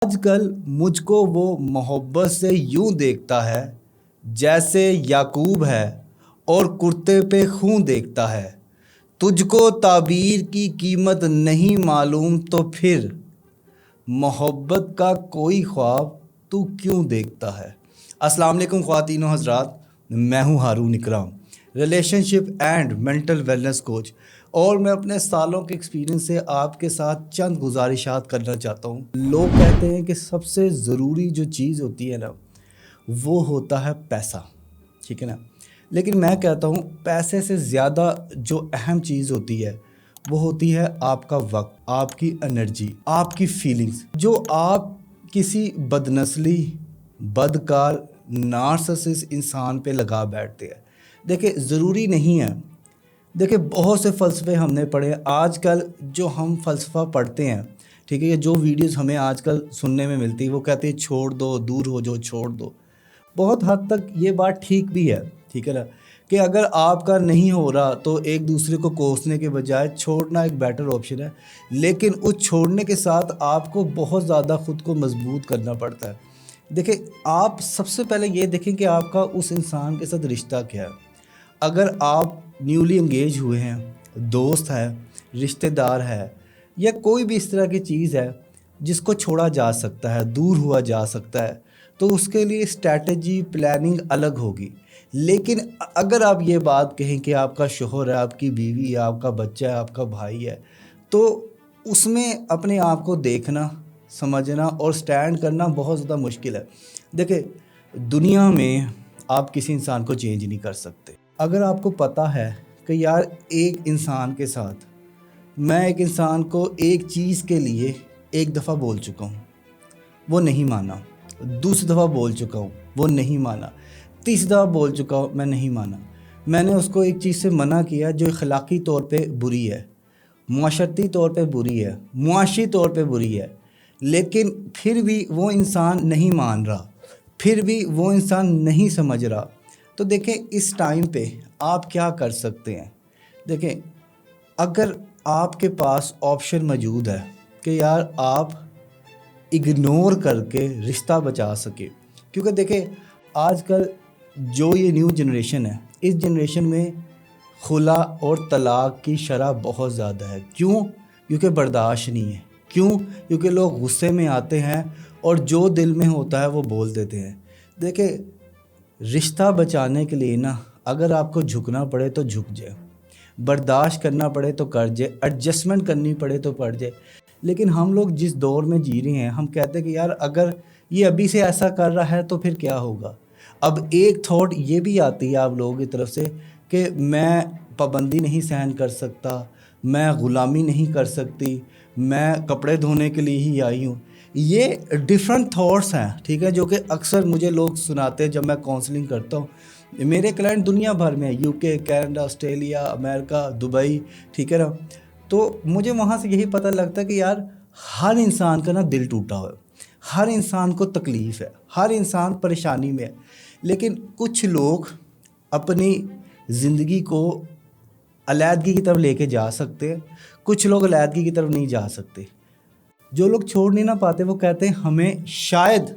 آج کل مجھ کو وہ محبت سے یوں دیکھتا ہے جیسے یعقوب ہے اور کرتے پہ خون دیکھتا ہے۔ تجھ کو تعبیر کی قیمت نہیں معلوم تو پھر محبت کا کوئی خواب تو کیوں دیکھتا ہے۔ السلام علیکم خواتین و حضرات، میں ہوں Haroon Ikram, relationship and mental wellness coach, اور میں اپنے سالوں کے ایکسپیرینس سے آپ کے ساتھ چند گزارشات کرنا چاہتا ہوں۔ لوگ کہتے ہیں کہ سب سے ضروری جو چیز ہوتی ہے نا وہ ہوتا ہے پیسہ، ٹھیک ہے نا، لیکن میں کہتا ہوں پیسے سے زیادہ جو اہم چیز ہوتی ہے وہ ہوتی ہے آپ کا وقت، آپ کی انرجی، آپ کی فیلنگز، جو آپ کسی بدنسلی، بدکار، نارسسسٹ انسان پہ لگا بیٹھتے ہیں۔ دیکھیں ضروری نہیں ہے، دیکھیں بہت سے فلسفے ہم نے پڑھے، آج کل جو ہم فلسفہ پڑھتے ہیں، ٹھیک ہے، یہ جو ویڈیوز ہمیں آج کل سننے میں ملتی ہے وہ کہتے ہیں چھوڑ دو، دور ہو جو، چھوڑ دو۔ بہت حد تک یہ بات ٹھیک بھی ہے، ٹھیک ہے نا، کہ اگر آپ کا نہیں ہو رہا تو ایک دوسرے کو کوسنے کے بجائے چھوڑنا ایک بیٹر آپشن ہے، لیکن اس چھوڑنے کے ساتھ آپ کو بہت زیادہ خود کو مضبوط کرنا پڑتا ہے۔ دیکھیں آپ سب سے پہلے یہ دیکھیں کہ آپ کا اس انسان کے ساتھ رشتہ کیا ہے۔ اگر آپ نیولی انگیج ہوئے ہیں، دوست ہے، رشتہ دار ہے، یا کوئی بھی اس طرح کی چیز ہے جس کو چھوڑا جا سکتا ہے، دور ہوا جا سکتا ہے، تو اس کے لیے اسٹریٹجی پلاننگ الگ ہوگی۔ لیکن اگر آپ یہ بات کہیں کہ آپ کا شوہر ہے، آپ کی بیوی ہے، آپ کا بچہ ہے، آپ کا بھائی ہے، تو اس میں اپنے آپ کو دیکھنا، سمجھنا اور سٹینڈ کرنا بہت زیادہ مشکل ہے۔ دیکھیں دنیا میں آپ کسی انسان کو چینج نہیں کر سکتے۔ اگر آپ کو پتہ ہے کہ یار ایک انسان کے ساتھ میں ایک انسان کو ایک چیز کے لیے ایک دفعہ بول چکا ہوں، وہ نہیں مانا، دوسری دفعہ بول چکا ہوں، وہ نہیں مانا، تیسری دفعہ بول چکا ہوں، میں نہیں مانا، میں نے اس کو ایک چیز سے منع کیا جو اخلاقی طور پہ بری ہے، معاشرتی طور پہ بری ہے، معاشی طور پہ بری ہے، لیکن پھر بھی وہ انسان نہیں مان رہا، پھر بھی وہ انسان نہیں سمجھ رہا، تو دیکھیں اس ٹائم پہ آپ کیا کر سکتے ہیں۔ دیکھیں اگر آپ کے پاس آپشن موجود ہے کہ یار آپ اگنور کر کے رشتہ بچا سکے، کیونکہ دیکھیں آج کل جو یہ نیو جنریشن ہے، اس جنریشن میں خلا اور طلاق کی شرح بہت زیادہ ہے۔ کیوں؟ کیونکہ برداشت نہیں ہے۔ کیوں؟ کیونکہ لوگ غصے میں آتے ہیں اور جو دل میں ہوتا ہے وہ بول دیتے ہیں۔ دیکھیں رشتہ بچانے کے لیے نا اگر آپ کو جھکنا پڑے تو جھک جائے، برداشت کرنا پڑے تو کر جائے، ایڈجسٹمنٹ کرنی پڑے تو پڑ جائے، لیکن ہم لوگ جس دور میں جی رہے ہیں ہم کہتے ہیں کہ یار اگر یہ ابھی سے ایسا کر رہا ہے تو پھر کیا ہوگا۔ اب ایک تھاٹ یہ بھی آتی ہے آپ لوگوں کی طرف سے کہ میں پابندی نہیں سہن کر سکتا، میں غلامی نہیں کر سکتی، میں کپڑے دھونے کے لیے ہی آئی ہوں۔ یہ ڈیفرنٹ تھاٹس ہیں، ٹھیک ہے، جو کہ اکثر مجھے لوگ سناتے ہیں جب میں کاؤنسلنگ کرتا ہوں۔ میرے کلائنٹ دنیا بھر میں یو کے، کینیڈا، آسٹریلیا، امریکہ، دبئی، ٹھیک ہے نا، تو مجھے وہاں سے یہی پتہ لگتا ہے کہ یار ہر انسان کا نا دل ٹوٹا ہوا ہے، ہر انسان کو تکلیف ہے، ہر انسان پریشانی میں ہے، لیکن کچھ لوگ اپنی زندگی کو علیحدگی کی طرف لے کے جا سکتے ہیں، کچھ لوگ علیحدگی کی طرف نہیں جا سکتے۔ جو لوگ چھوڑ نہیں نہ پاتے وہ کہتے ہیں ہمیں شاید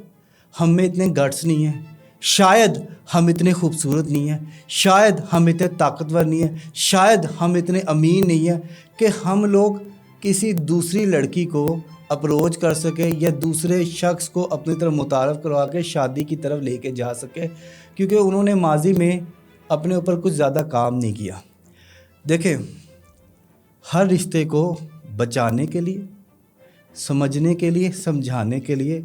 ہم میں اتنے گٹس نہیں ہیں، شاید ہم اتنے خوبصورت نہیں ہیں، شاید ہم اتنے طاقتور نہیں ہیں، شاید ہم اتنے امین نہیں ہیں کہ ہم لوگ کسی دوسری لڑکی کو اپروچ کر سکے یا دوسرے شخص کو اپنی طرف متعارف کروا کے شادی کی طرف لے کے جا سکے، کیونکہ انہوں نے ماضی میں اپنے اوپر کچھ زیادہ کام نہیں کیا۔ دیکھیں ہر رشتے کو بچانے کے لیے، سمجھنے کے لیے، سمجھانے کے لیے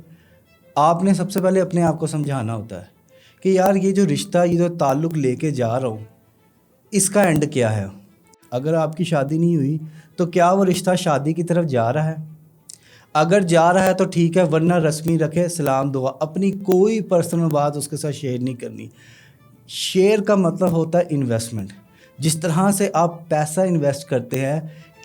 آپ نے سب سے پہلے اپنے آپ کو سمجھانا ہوتا ہے کہ یار یہ جو رشتہ، یہ جو تعلق لے کے جا رہا ہوں اس کا اینڈ کیا ہے۔ اگر آپ کی شادی نہیں ہوئی تو کیا وہ رشتہ شادی کی طرف جا رہا ہے؟ اگر جا رہا ہے تو ٹھیک ہے، ورنہ رسمی رکھے، سلام دعا، اپنی کوئی پرسنل بات اس کے ساتھ شیئر نہیں کرنی۔ شیئر کا مطلب ہوتا ہے انویسٹمنٹ۔ جس طرح سے آپ پیسہ انویسٹ کرتے ہیں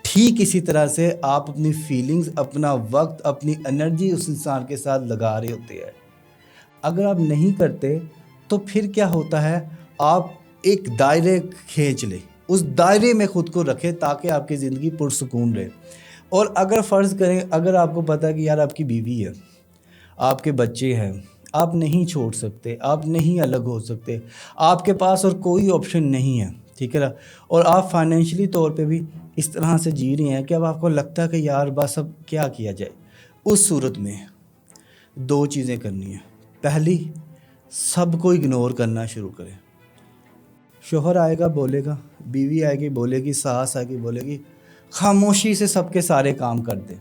ٹھیک اسی طرح سے آپ اپنی فیلنگز، اپنا وقت، اپنی انرجی اس انسان کے ساتھ لگا رہے ہوتے ہیں۔ اگر آپ نہیں کرتے تو پھر کیا ہوتا ہے، آپ ایک دائرے کھینچ لیں، اس دائرے میں خود کو رکھیں تاکہ آپ کی زندگی پرسکون رہے۔ اور اگر فرض کریں اگر آپ کو پتہ ہے کہ یار آپ کی بیوی ہے، آپ کے بچے ہیں، آپ نہیں چھوڑ سکتے، آپ نہیں الگ ہو سکتے، آپ کے پاس اور کوئی آپشن نہیں ہے، ٹھیک ہے نا؟ اور آپ فائنینشلی طور پہ بھی اس طرح سے جی رہے ہیں کہ اب آپ کو لگتا ہے کہ یار بس اب کیا کیا جائے۔ اس صورت میں دو چیزیں کرنی ہیں۔ پہلی، سب کو اگنور کرنا شروع کریں۔ شوہر آئے گا بولے گا، بیوی آئے گی بولے گی، ساس آئے گی بولے گی، خاموشی سے سب کے سارے کام کر دیں۔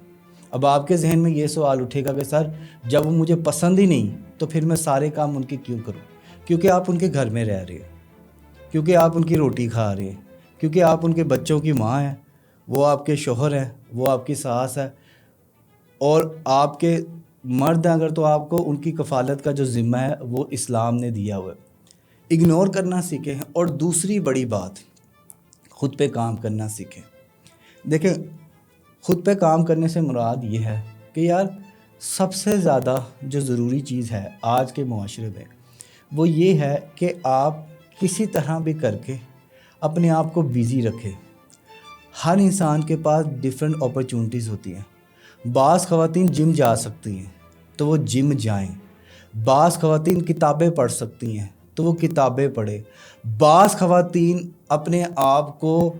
اب آپ کے ذہن میں یہ سوال اٹھے گا کہ سر جب وہ مجھے پسند ہی نہیں تو پھر میں سارے کام ان کے کیوں کروں؟ کیونکہ آپ ان کے گھر میں رہ رہے ہیں، کیونکہ آپ ان کی روٹی کھا رہے ہیں، کیونکہ آپ ان کے بچوں کی ماں ہیں، وہ آپ کے شوہر ہیں، وہ آپ کی ساس ہے، اور آپ کے مرد ہیں اگر تو آپ کو ان کی کفالت کا جو ذمہ ہے وہ اسلام نے دیا ہوا ہے۔ اگنور کرنا سیکھیں۔ اور دوسری بڑی بات، خود پہ کام کرنا سیکھیں۔ دیکھیں، خود پہ کام کرنے سے مراد یہ ہے کہ یار سب سے زیادہ جو ضروری چیز ہے آج کے معاشرے میں وہ یہ ہے کہ آپ کسی طرح بھی کر کے اپنے آپ کو بیزی رکھیں۔ ہر انسان کے پاس ڈیفرنٹ اپرچونٹیز ہوتی ہیں۔ بعض خواتین جم جا سکتی ہیں تو وہ جم جائیں، بعض خواتین کتابیں پڑھ سکتی ہیں تو وہ کتابیں پڑھیں، بعض خواتین اپنے آپ کو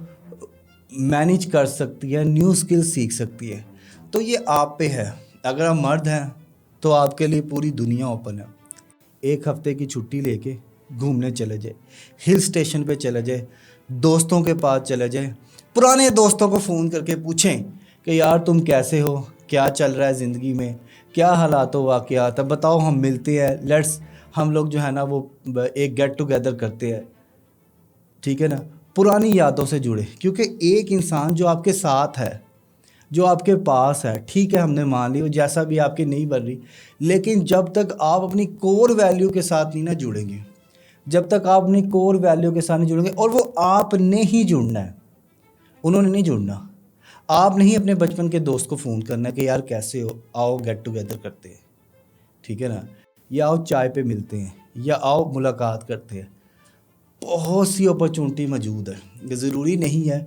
مینیج کر سکتی ہے، نیو سکل سیکھ سکتی ہے۔ تو یہ آپ پہ ہے۔ اگر آپ مرد ہیں تو آپ کے لیے پوری دنیا اوپن ہے۔ ایک ہفتے کی چھٹی لے کے گھومنے چلے جائے، ہل سٹیشن پہ چلے جائے، دوستوں کے پاس چلے جائیں، پرانے دوستوں کو فون کر کے پوچھیں کہ یار تم کیسے ہو، کیا چل رہا ہے زندگی میں، کیا حالات و واقعات، اب بتاؤ ہم ملتے ہیں، ہم لوگ جو ہے نا وہ ایک گیٹ ٹوگیدر کرتے ہیں، ٹھیک ہے نا؟ پرانی یادوں سے جڑے، کیونکہ ایک انسان جو آپ کے ساتھ ہے، جو آپ کے پاس ہے، ٹھیک ہے ہم نے مان لی وہ جیسا بھی آپ کی نہیں بن رہی، لیکن جب تک آپ اپنی کور ویلیو کے ساتھ نہیں نہ جڑیں گے، جب تک آپ اپنی کور ویلیو کے ساتھ نہیں جڑیں گے، اور وہ آپ نے ہی جڑنا ہے، انہوں نے نہیں جڑنا۔ آپ نہیں اپنے بچپن کے دوست کو فون کرنا ہے کہ یار کیسے ہو، آؤ گیٹ ٹوگیدر کرتے ہیں، ٹھیک ہے نا؟ یا آؤ چائے پہ ملتے ہیں، یا آؤ ملاقات کرتے ہیں۔ بہت سی اپرچونٹی موجود ہے۔ ضروری نہیں ہے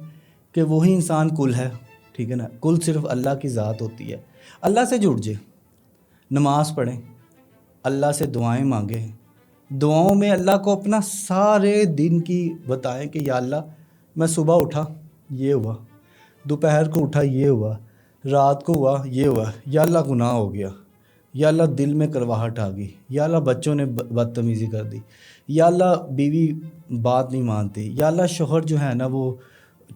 کہ وہی انسان کل ہے، ٹھیک ہے نا؟ کل صرف اللہ کی ذات ہوتی ہے۔ اللہ سے جڑ جائے، نماز پڑھیں، اللہ سے دعائیں مانگیں، دعاؤں میں اللہ کو اپنا سارے دن کی بتائیں کہ یا اللہ میں صبح اٹھا یہ ہوا، دوپہر کو اٹھا یہ ہوا، رات کو ہوا یہ ہوا، یا اللہ گناہ ہو گیا، یا اللہ دل میں کڑواہٹ آ گئی، یا اللہ بچوں نے بدتمیزی کر دی، یا اللہ بیوی بات نہیں مانتی، یا اللہ شوہر جو ہے نا وہ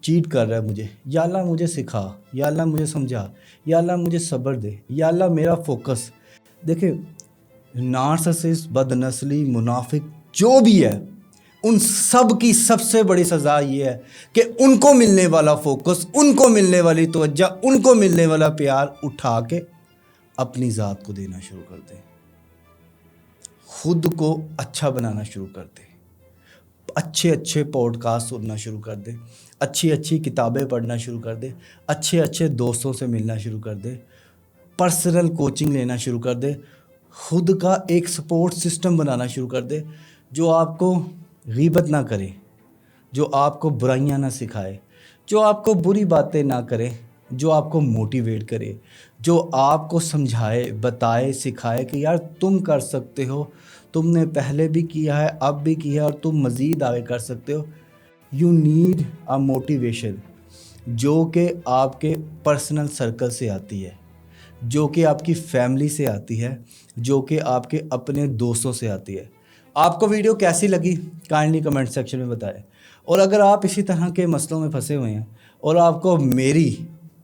چیٹ کر رہا ہے مجھے، یا اللہ مجھے سکھا، یا اللہ مجھے سمجھا، یا اللہ مجھے صبر دے، یا اللہ میرا فوکس۔ دیکھیں، نارسسسٹ، بد نسلی، منافق جو بھی ہے، ان سب کی سب سے بڑی سزا یہ ہے کہ ان کو ملنے والا فوکس، ان کو ملنے والی توجہ، ان کو ملنے والا پیار اٹھا کے اپنی ذات کو دینا شروع کر دیں، خود کو اچھا بنانا شروع کر دیں، اچھے اچھے پوڈ کاسٹ سننا شروع کر دیں، اچھی اچھی کتابیں پڑھنا شروع کر دیں، اچھے اچھے دوستوں سے ملنا شروع کر دیں، پرسنل کوچنگ لینا شروع کر دیں، خود کا ایک سپورٹ سسٹم بنانا شروع کر دیں جو آپ کو غیبت نہ کرے، جو آپ کو برائیاں نہ سکھائے، جو آپ کو بری باتیں نہ کرے، جو آپ کو موٹیویٹ کرے، جو آپ کو سمجھائے، بتائے، سکھائے کہ یار تم کر سکتے ہو، تم نے پہلے بھی کیا ہے، اب بھی کیا ہے، اور تم مزید آگے کر سکتے ہو۔ یو نیڈ اے موٹیویشن جو کہ آپ کے پرسنل سرکل سے آتی ہے، جو کہ آپ کی فیملی سے آتی ہے، جو کہ آپ کے اپنے دوستوں سے آتی ہے۔ آپ کو ویڈیو کیسی لگی کائنڈلی کمنٹ سیکشن میں بتائیں، اور اگر آپ اسی طرح کے مسئلوں میں پھنسے ہوئے ہیں اور آپ کو میری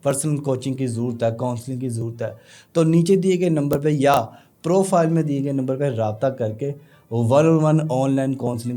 پرسنل کوچنگ کی ضرورت ہے، کاؤنسلنگ کی ضرورت ہے، تو نیچے دیے گئے نمبر پہ یا پروفائل میں دیے گئے نمبر پہ رابطہ کر کے 1-on-1 آن لائن کاؤنسلنگ